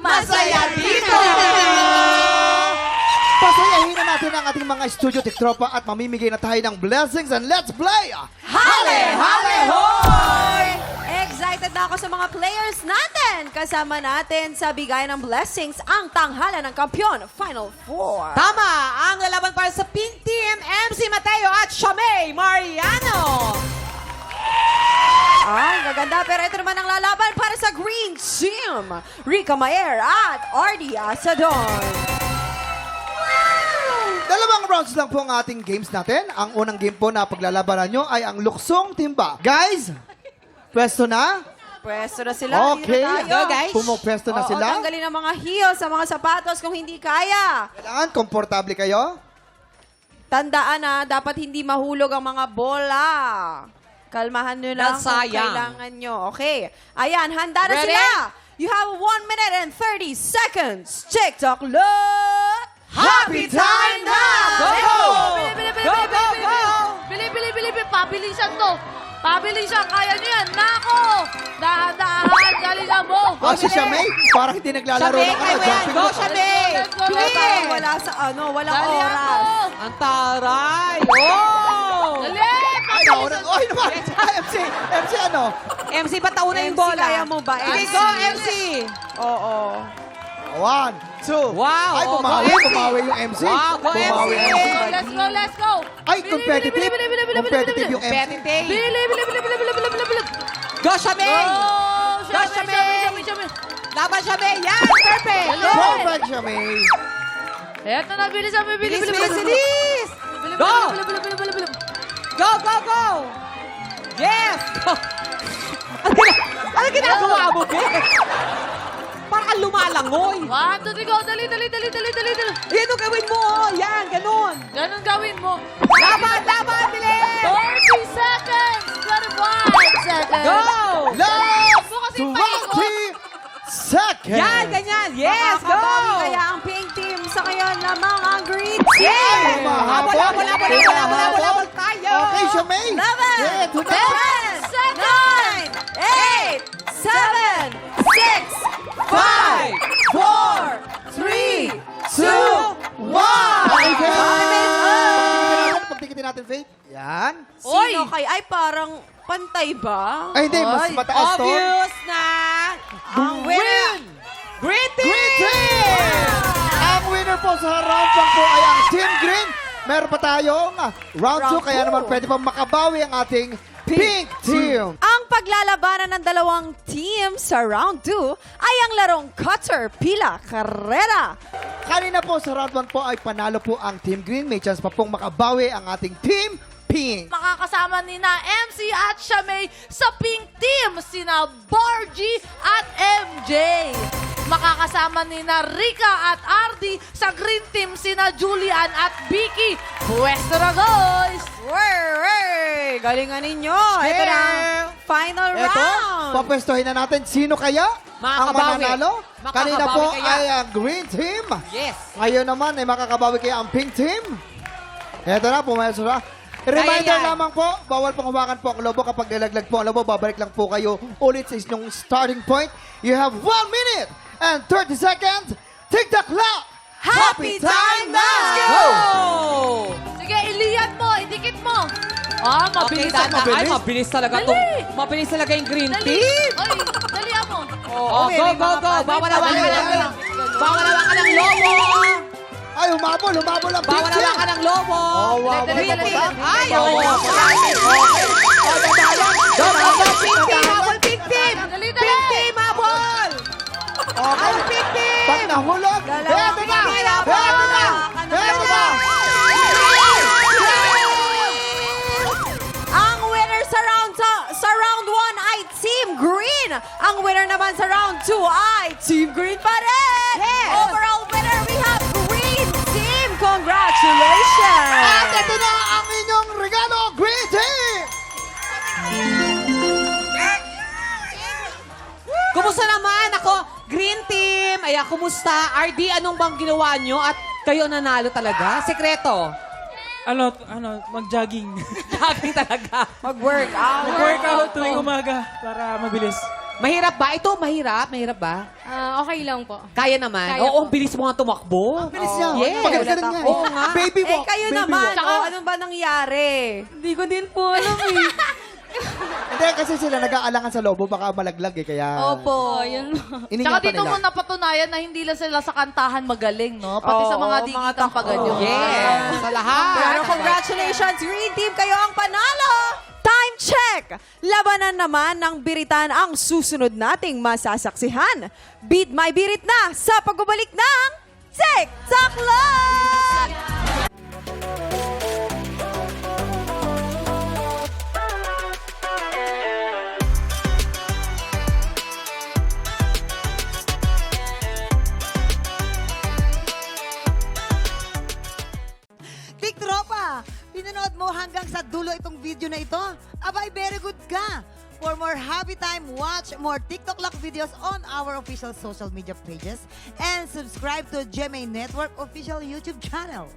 masaya dito! Pasayahin na natin ang ating mga studio tiktropa at mamimigay na tayo ng blessings and let's play! Hale, hale, hoy! Excited na ako sa mga players natin. Kasama natin sa bigay ng blessings ang tanghalan ng kampyon, Final Four. Tama! Ang lalaban para sa Pink Team, MC Mateo at Shamay Mariano! Ay, gaganda. Pero ito naman ang lalaban para sa Green Team, Rica Mayer at Ardy Asadon. Dalawang rounds lang po ang ating games natin. Ang unang game po na paglalabanan nyo ay ang luksong timba. Guys, pwesto na? Pwesto na sila. Okay. Dito tayo. Go, guys. Pumupwesto na Oo, sila. tanggalin ang mga heels sa mga sapatos kung hindi kaya. Kailangan komportable kayo. Tandaan na, dapat hindi mahulog ang mga bola. Kalmahan nyo lang kung Nasayang. kailangan nyo. Okay. Ayan, handa na Ready? sila. You have 1 minute and 30 seconds. TikTok look. Happy time now! Go! Bili, Go, go, go! bili. Pabilisan to. Pabilisan. Kaya niyo yan. Nako! Dahan-dahan. Galingan mo. Ah, si Shamay, parang hindi naglalaro Shamay, ng kaya mo yan. jumping Go, rope. Shamay! Let's go, let's go. Bilis! Wala sa walang Dalian oras. mo. Ang taray! Oh! Dali. Ay, nauna. Ay, naman. Ay, MC ano? MC, patauna yung MC, bola. kaya mo ba? Sige, MC. go, MC! Oo. 1, 2. Wow, Ay, oh, bumawi. go, MC. Bumawi yung MC. Wow, go, Bumawi MC. yung MC. Let's go. Ay, competitive. Competitive yung MC. Competitive. Bili. Go, Shamay! Go, Go, Shamay! Laban, Shamay! Yan! Perfect! Go! Perfect, Shamay. Eto na, bilisan mo. Bilis, bilis, bilis! Go! Bili. Go, go, go! Yes! Go! Ano ginagawa mo, Be? Parang kang lumalangoy. 1, 2, 3, go. Dali. Yan ang gawin mo, oh. Yan, ganun. Ganun gawin mo. Laban, bilis! 30 seconds. 25 seconds. Go! Last Mo kasi 20 seconds. Yan, ganyan. Yes, go! Makakabawi kaya ang pink team sa ngayon lamang ang green team. Yes! Mahabol. Habol tayo! Okay, Shamay. 11, Yeah, 10, 9, 8, 7, 6, 5, 4, 3, 2, 1. Okay, Faith. Time Pagtikitin natin, Faith. Yan. Oy! Sino kay? Ay, parang pantay ba? Ay, hindi. Mas Ay, mataas to. Obvious na ang winner. Green Team! Green Team! Ang winner po sa round 1 po ay ang Team Green. Meron pa tayong round 2, Round kaya two. naman pwede pa makabawi ang ating Pink Team. Ang paglalabanan ng dalawang team sa round 2 ay ang larong cutter, pila, karera. Kanina po sa round 1 po ay panalo po ang Team Green. May chance pa pong makabawi ang ating Team Pink. Makakasama ni na MC at Shamay sa Pink Team, sina Bargy at MJ. Makakasama ni na Rica at Ardy sa Green Team, sina Julian at Vicky. Pwesto na, guys! Wey! Galingan ninyo. Ito na ang final Eto, round. papwestuhin na natin sino kaya ang Makakabawi. mananalo. Kanina po Makakabawi kaya. ay ang Green Team. Yes! Ngayon naman ay makakabawi kaya ang Pink Team. Eto na, pumayos na. Reminder yan. lamang po, bawal pong hawakan po ang lobo. Kapag nilaglag po ang lobo, babalik lang po kayo ulit sa inyong starting point. You have 1 minute and 30 seconds. Tick the clock! Happy time now! Go! Sige, iliyan mo, idikit mo. Okay, Mabilis dada. mabilis. Ay, mabilis talaga Dali. to. Mabilis talaga yung Green Dali. Team. Oy, dalihan mo. Oh, Okay, go, may go, mga go. pa- Bawal may hawakan padali. ng Bawal hawakan ng lobo. Ay, humabol ang Pink Bawal Team. hawakan ng lobo. Oh, wow. Green Dali, Team. dali. Ay, Bawal oo. hawakan. Go, go, go, Pink Team. Habol, Pink Team. Dali. Pink Team, habol. Okay. Habol, Pink Team. Pag nahulog, Dalawa. eto na! Dalawa. Eto na! Eto na! Ang winner sa round 1 ay Team Green. Ang winner naman sa round 2 ay Team Green pa rin. Yes. Overall winner, we have Green Team. Congratulations! At ito na ang inyong regalo, Green Team! Kumusta naman? Ako, Green Team. Ay, kumusta? RD, anong bang ginawa nyo? At kayo nanalo talaga? Sekreto. Mag-jogging. Jogging talaga. Mag-workout. Mag-workout tuwing umaga para mabilis. Mahirap ba? Ito, mahirap? Mahirap ba? Okay lang po. Kaya naman. Kaya Oo, po. ang bilis mo nga tumakbo. Bilis niya. Yes. Magaling nga. Oo nga. Baby Eh, walk. kayo baby naman. walk. Oh, anong ba nangyari? Hindi ko din po alam eh. Hindi, kasi sila nag-aalangan sa lobo, baka malaglag eh, kaya... Opo. Yun. Iningatan Tsaka dito nila. mo napatunayan na hindi lang sila sa kantahan magaling, no? Pati sa Oo, mga mga digitang paganyo. Yes. Sa lahat. Pero congratulations, Green Team, kayo ang panalo! Time check! Labanan naman ng biritan ang susunod nating masasaksihan. Beat my birit na sa pagbabalik ng TikTok Clock! Tik Tropa, pinanood mo hanggang sa dulo itong video na ito? Abay, very good ka! For more happy time, watch more TikTok Lock videos on our official social media pages and subscribe to GMA Network official YouTube channel.